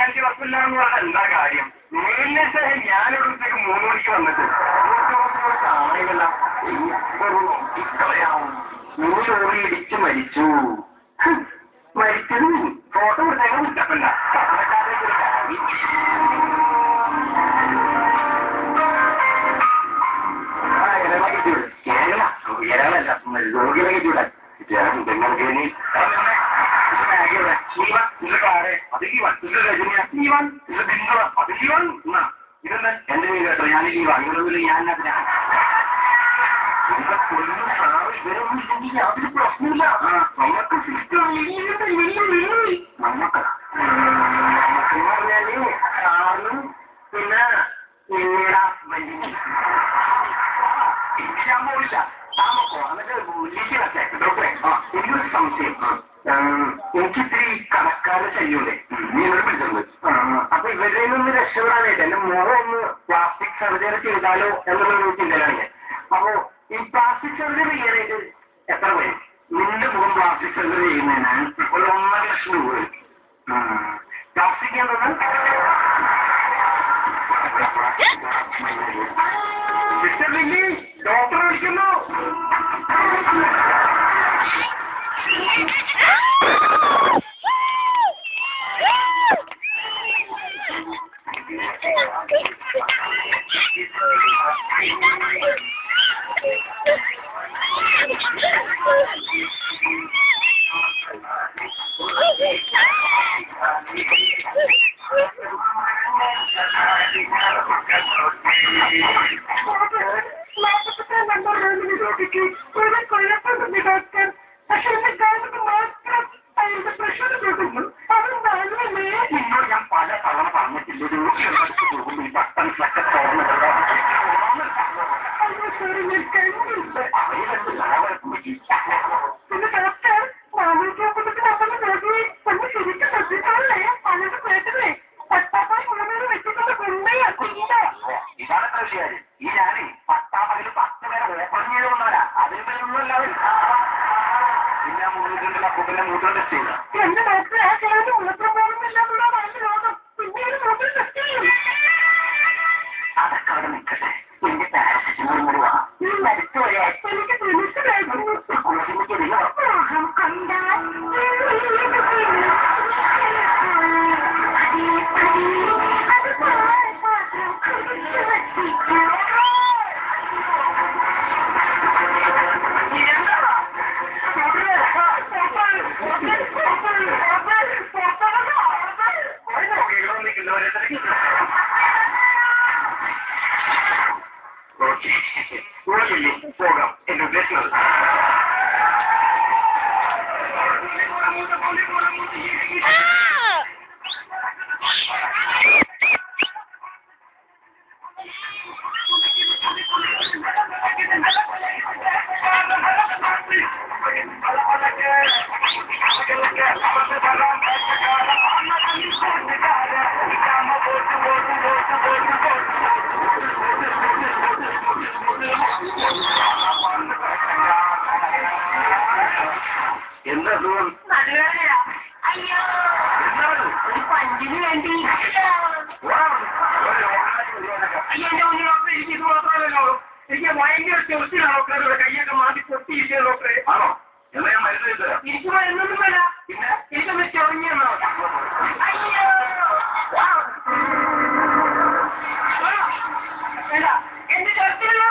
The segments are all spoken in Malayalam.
അഞ്ച് വർഷമില്ല എന്ന് പറഞ്ഞാൽ എന്താ കാര്യം? ഞാനൊരു ദിവസത്തേക്ക് 3 മണിക്ക് വന്നിട്ട് ആളുകള കളയാവും 3 ലോറി ഇടിച്ച് മരിച്ചു. മരിച്ചത് ഫോട്ടോ കൊടുത്തേക്കാൻ ഇഷ്ടപ്പല്ല. കേരളല്ല രോഗികളെ കിട്ടൂല. ഇതെന്താ എന്റെ മീൻ കേട്ടോ? ഞാൻ ലീവാ. ഇവരൊന്നും ഞാൻ ഇവരൊന്നും ഇല്ലെങ്കിൽ യാതൊരു പ്രശ്നമില്ല. നമുക്ക് സിസ്റ്റം നമുക്ക് പറഞ്ഞാല് കാറിനും പിന്നെ നിങ്ങളുടെ ഹസ്ബൻഡിന് ഇരിക്കാൻ പോയില്ല. താമസോ എന്നിട്ട് ലീക്കിലൊക്കെ ഡോക്ടറെ എനിക്കൊരു സംശയം. എനിക്കിത്തിരി കണക്കാരെ ശല്യമുണ്ടേ. നീ എന്നോട് പിടിച്ചിട്ടുണ്ട്. അപ്പൊ ഇവരിൽ നിന്ന് രക്ഷപ്പെടാനായിട്ട് എന്റെ മുഖം ഒന്ന് പ്ലാസ്റ്റിക് സർജറി ചെയ്താലോ എന്നുള്ളൊരു ചിന്തയിലാണ് ഞാൻ. അപ്പോ ഈ പ്ലാസ്റ്റിക് സർജറി ചെയ്യാനായിട്ട് എത്ര വരും? നിന്റെ മുഖം പ്ലാസ്റ്റിക് സർജറി ചെയ്യുന്നതിന് ഒരു 1.5 ലക്ഷം രൂപ വരും. പ്ലാസ്റ്റിക് ചെയ്യാൻ മിസ്റ്റർ ലില്ലി, ഡോക്ടറെ വിളിക്കുന്നു. ഞാൻ പല തവണ പറഞ്ഞിട്ടില്ല. ഇതാണത്ര ശരി. ഈ ഞാനേ 10 പകല് 10 പേരെ ഓപ്പൺ ചെയ്തുകൊണ്ടാ. അതിന് പേരൊന്നുമല്ലാതെ പിന്നെ മുന്നിട്ടുള്ള കുട്ടിനെ മൂത്രം ടെസ്റ്റ് ചെയ്ത എന്റെ ഡോക്ടറെ ആ കാര്യം മൂത്രം പോകുന്നില്ല. അതൊക്കെ അവിടെ നിൽക്കട്ടെ. എന്റെ പാരസെറ്റമോൾ മുറിവാ. ഈ മരുത്ത് വരെ എനിക്ക് മനസ്സിലായിരുന്നു. പോകാം. എന്റെ ഉദ്ദേശം എന്താ സുഖം? അയ്യോ പഞ്ചിന് വേണ്ടി അയ്യോ എനിക്ക് ഇത് മാത്രമല്ലോ. എനിക്ക് ഭയങ്കര ചെറുത്തിലാണ് ഡോക്ടറെ. കയ്യൊക്കെ മാറ്റി പൊട്ടിയിരിക്കുക ഡോക്ടറെ. ആണോ? എന്നാ ഞാൻ മരുന്ന് തരാം. എനിക്ക് മരുന്നൊന്നും വേണ്ട. പിന്നെ എനിക്കൊന്ന് ചൊറിഞ്ഞോ. അയ്യോ വേണ്ട. എന്റെ ചെറുത്തിലുള്ള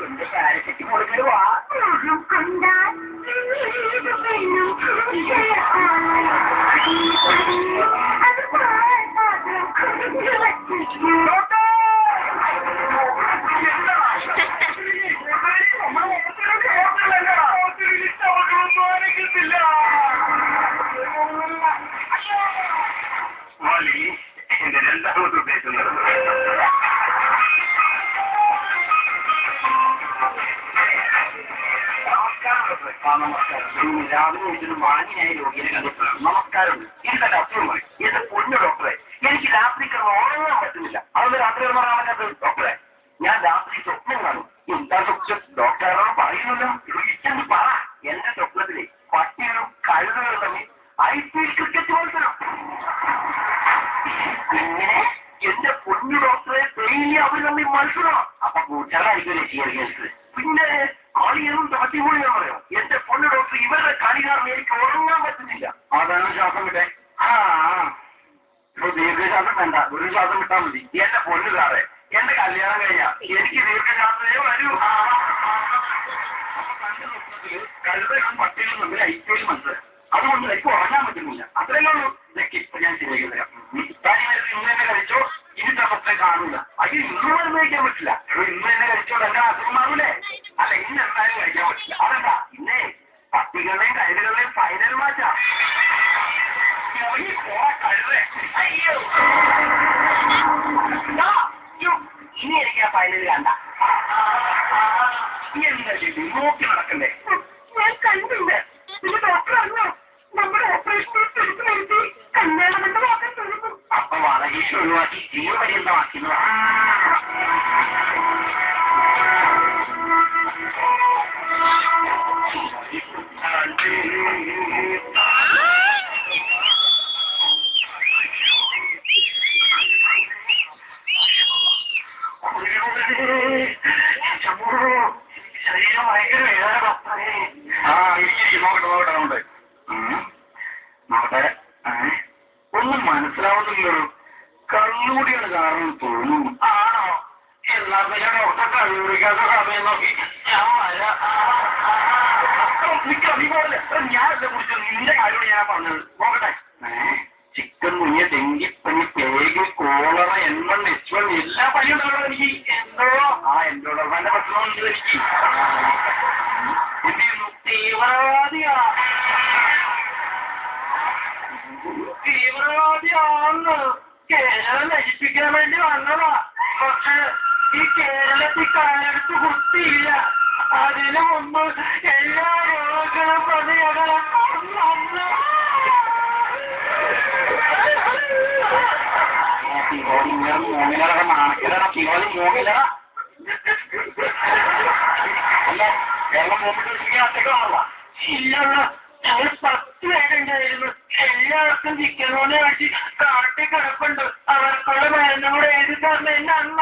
എന്റെ കാര്യത്തേക്ക് കൊടുക്കലുവാ. എന്റെ രണ്ടാമത്തെ ഉദ്ദേശം രാവിലെ ഇതിന് മാന്യനായ രോഗിയെ കണ്ടിട്ടാണ്. നമസ്കാരം. എനിക്കെന്റെ അസുഖമായി. എന്റെ പൊന്നു ഡോക്ടറെ, എനിക്ക് രാത്രി ഉറങ്ങാൻ പറ്റുന്നില്ല. അതൊന്ന് രാത്രി ഉറങ്ങാൻ പറ്റാത്തത് ഡോക്ടറെ. ഞാൻ രാത്രി സ്വപ്നം കാണും. എന്താ സ്വപ്നം? ഡോക്ടറോട് പറയുന്നല്ലോ. ഇഷ്ടം പറ. എന്റെ സ്വപ്നത്തിലെ പട്ടികളും കഴുതകളും തമ്മിൽ IPL ക്രിക്കറ്റ് മത്സരം. മത്സരം. അപ്പൊ പൂച്ചകളായിരിക്കും രക്ഷിക്കുന്നത്. പിന്നെ കളിയൊന്നും തട്ടിപ്പൊളിയാ പറയാം. എന്റെ പൊണ്ണു ഡോക്ടർ, ഇവരുടെ കളി കാരണം എനിക്ക് ഉറങ്ങാൻ പറ്റുന്നില്ല. അതാണ് ശ്വാസം വിട്ടെ. ഇപ്പൊ ദീർഘശ്വാസം വേണ്ട, ഒരു ശ്വാസം വിട്ടാൽ മതി. എന്റെ പൊണ്ണു സാറേ, എന്റെ കല്യാണം കഴിഞ്ഞാ എനിക്ക് ദീർഘശ്വാസമേ വരൂ. കഴുതയും പട്ടികളും തമ്മിൽ ഐക്യം മനസ്സിലായി. അതുകൊണ്ട് എനിക്ക് ഉറങ്ങാൻ പറ്റുന്നില്ല. അത്രയേ ഉള്ളൂ. ഇപ്പൊ ഞാൻ ശരിയാക്കി തരാം. ഇന്ന് തന്നെ കഴിച്ചോ, ഇനി തപ്പത്തെ കാണൂല. അയ്യോ, ഇന്ന് മരുന്ന് കഴിക്കാൻ പറ്റില്ല. ഇന്ന് തന്നെ കഴിച്ചോ, എന്റെ അസുഖം മാറൂലേ? അല്ല, ഇന്ന് എന്തായാലും കഴിക്കാൻ പറ്റില്ല. അതെന്താ? ഇന്നേ പട്ടികളുടെയും കഴുതകളുടെയും ഫൈനൽ മാച്ചാ. കഴുതേ, അയ്യോ ഇനി എനിക്ക് ആ ഫൈനൽ കണ്ട. എന്താ ചെയ്തു? നോക്കി നടക്കണ്ടേ? ഞാൻ കണ്ടില്ല. പിന്നെ ഡോക്ടർ അറിഞ്ഞോ, നമ്മുടെ ഓപ്പറേഷൻ വരുത്തി കല്യാണമെന്ന് വാക്കാൻ തുടങ്ങും. അപ്പൊ വളകീഷ് ഒഴിവാക്കി ജീവപര്യന്തമാക്കുന്നത്. ശരീരം ഭയങ്കര വേദന. നോക്കട്ടെ. ഒന്നും മനസ്സിലാവുന്നില്ലോ. കണ്ണൂടിയാണ് കാരണം തോന്നും. ആണോ? എന്നാ പിന്നെ ഡോക്ടർ കണ്ണൂടിക്കാത്ത സമയം നോക്കി ഞാൻ വരാം. അതുപോലെ ഞാനല്ലേ കുറിച്ച് നിന്റെ കാര്യമാണ് ഞാൻ പറഞ്ഞത്. നോക്കട്ടെ. ചിക്കൻ കുഞ്ഞ്, ഡെങ്കിപ്പനി, പേഗ്, കോളറ, എണ്ണം, നെച്ചുവൺ എല്ലാ പനിയും ഉണ്ടാവണം എനിക്ക്. എന്തോ എന്തോടൊപ്പന്റെ പ്രശ്നമുണ്ട് എനിക്ക്. തീവ്രവാദിയാണെന്ന് കേരളം നശിപ്പിക്കാൻ വേണ്ടി വന്നതാ. പക്ഷെ ഈ കേരളത്തിൽ കാലെടുത്ത് കുത്തിയില്ല. അതിനു മുമ്പ് എല്ലാ രോഗങ്ങളും പ്രതികരണം മൂങ്ങിലറ നാണക്കിലറ തീവ്രവാദി മൂങ്ങിലറ. അല്ല, കേരളം മൂപ്പിട്ട് ഒറ്റക്കാണല്ല. ഇല്ലല്ല, ഞങ്ങൾ 10 പേരുണ്ടായിരുന്നു. എല്ലാവർക്കും ചിക്കനോനെ വെച്ച് കാട്ടി കിടപ്പുണ്ട്. അവർക്കുള്ള മരുന്നും കൂടെ എഴുതി തരണം എന്റെ അമ്മ.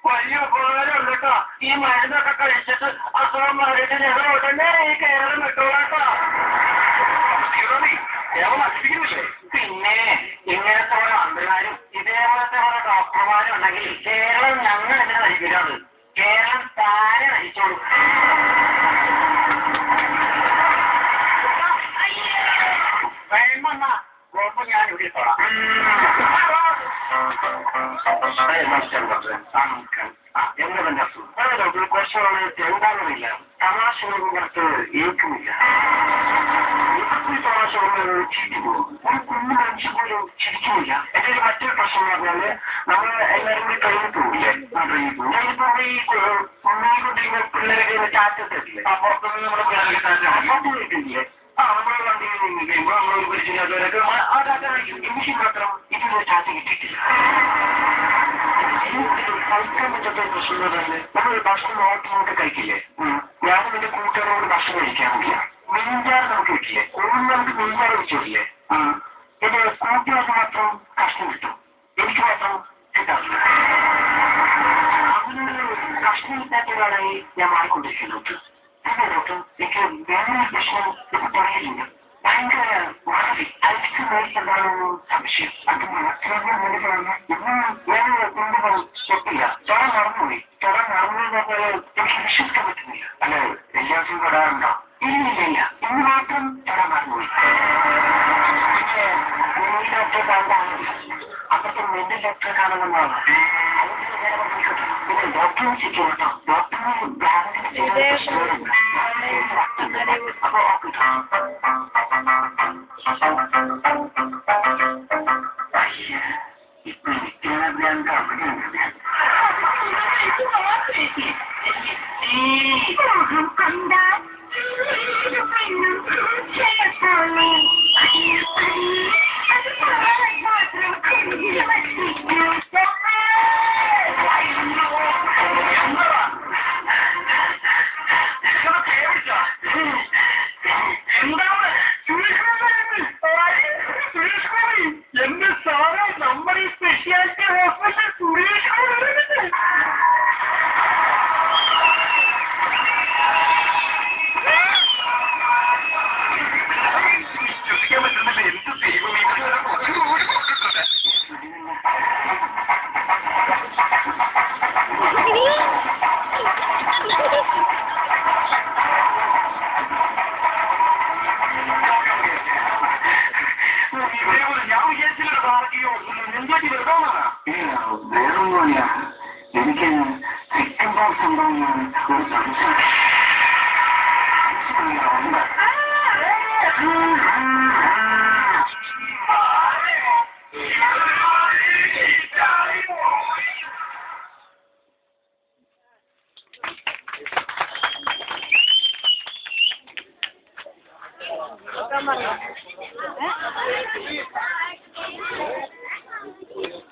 വലിയ ഉപകാരമുണ്ട് കേട്ടോ. ഈ മരുന്നൊക്കെ കഴിച്ചിട്ട് അസുഖം മാറിയിട്ട് ഞങ്ങൾ ഉടനെ ഈ കേരളം വിട്ടോളാട്ടോ. കേരളം നശിപ്പിക്കുന്നില്ലേ? പിന്നെ ഇങ്ങനത്തെ ഓരോ മന്ത്രിമാരും ഇതേപോലത്തെ ഓരോ ഡോക്ടർമാരും ഉണ്ടെങ്കിൽ കേരളം ഞങ്ങൾ എന്തിനാ നശിപ്പിക്കാറ്? കേരളം താനെ നശിച്ചോളൂ. വേണ്ടെന്നാ കുഴപ്പം ഞാൻ ഇവിടെ ഇട്ടോളാം. എന്നതിന്റെ അസുഖം കുറച്ച് എന്താണെന്നില്ല. തമാശകളൊന്നും കുറച്ച് ഏൽക്കുന്നില്ല. ഈ തമാശകൾ ചിരിച്ചു പോകും. ഒരു കുഞ്ഞു മനുഷ്യ പോലും ചിരിക്കുന്നില്ല. എന്റെ ഒരു മറ്റൊരു പ്രശ്നം എന്ന് പറഞ്ഞാല് നമ്മൾ എല്ലാവരും കൂടി ട്രെയിനിൽ പോകില്ലേ? ട്രെയിനിപ്പോ ഈ കൊണ്ടിരിക്കുന്ന പിള്ളേരൊക്കെ ചാറ്റത്തില്ലേ? പുറത്തുനിന്ന് നമ്മുടെ പിള്ളേരൊക്കെ ചാറ്റ കേട്ടില്ലേ? നമ്മുടെ വണ്ടിയിൽ നിന്ന് കഴിയുമ്പോൾ നമ്മളൊരു പരിചയമില്ലാത്തവരൊക്കെ എനിക്ക് മാത്രം ഇതിനൊരു ചാറ്റ് കിട്ടിയിട്ടില്ല. കഴിക്കാൻ പറ്റാത്ത പ്രശ്നം എന്ന് പറഞ്ഞാൽ നമ്മൾ ഭക്ഷണം നോക്കി കഴിക്കില്ലേ? ഞാനും എന്റെ കൂട്ടുകാരോട് ഭക്ഷണം കഴിക്കാറില്ല. മീൻചാറ് നമുക്ക് കിട്ടില്ലേ? ഒന്നും നമുക്ക് മീൻചാറ് വെച്ചിട്ടില്ലേ? എന്റെ കൂട്ടുകാർക്ക് മാത്രം കഷ്ണം കിട്ടും, എനിക്ക് മാത്രം കിട്ടാറില്ല. അങ്ങനെ കഷ്ണം കിട്ടാത്തവരായി ഞാൻ മാറിക്കൊണ്ടിരിക്കുന്നു. പിന്നെ ഡോക്ടർ, എനിക്ക് വേറൊരു പ്രശ്നം ഇപ്പൊ പറയില്ല. ഭയങ്കര വളരെ ഐക്യമായിട്ടുണ്ടാകുന്ന സംശയം. അത് മാത്രമേ മനസ്സിലാണ്. ഇന്ന് ഞാൻ കൊണ്ടുപോയി തൊട്ടില്ല. തൊടാൻ മറന്നുപോയി. തൊടാൻ മറന്നു പറഞ്ഞാൽ എനിക്ക് വിശ്വസിക്കാൻ പറ്റുന്നില്ല. അല്ലെ, എല്ലാ ദിവസവും തൊടാറുണ്ടോ? ഇല്ല. ഇന്ന് മാത്രം തൊടാൻ മറന്നുപോയി. പിന്നെ ഡോക്ടറെ കാണാനില്ല. അപ്പുറത്തെ മെന്റൽ ഡോക്ടറെ കാണണമെന്നാണ്. അതുകൊണ്ട് നേരെ പറഞ്ഞിട്ട് പിന്നെ ഡോക്ടറെ വിളിച്ചിട്ട് കേട്ടോ. ഡോക്ടറെ അപ്പൊ ഇപ്പൊ ഞാൻ കമ്പനിയുണ്ട്. എന്താണ്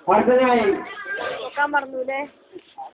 അടുത്തതായി മറന്നൂലേ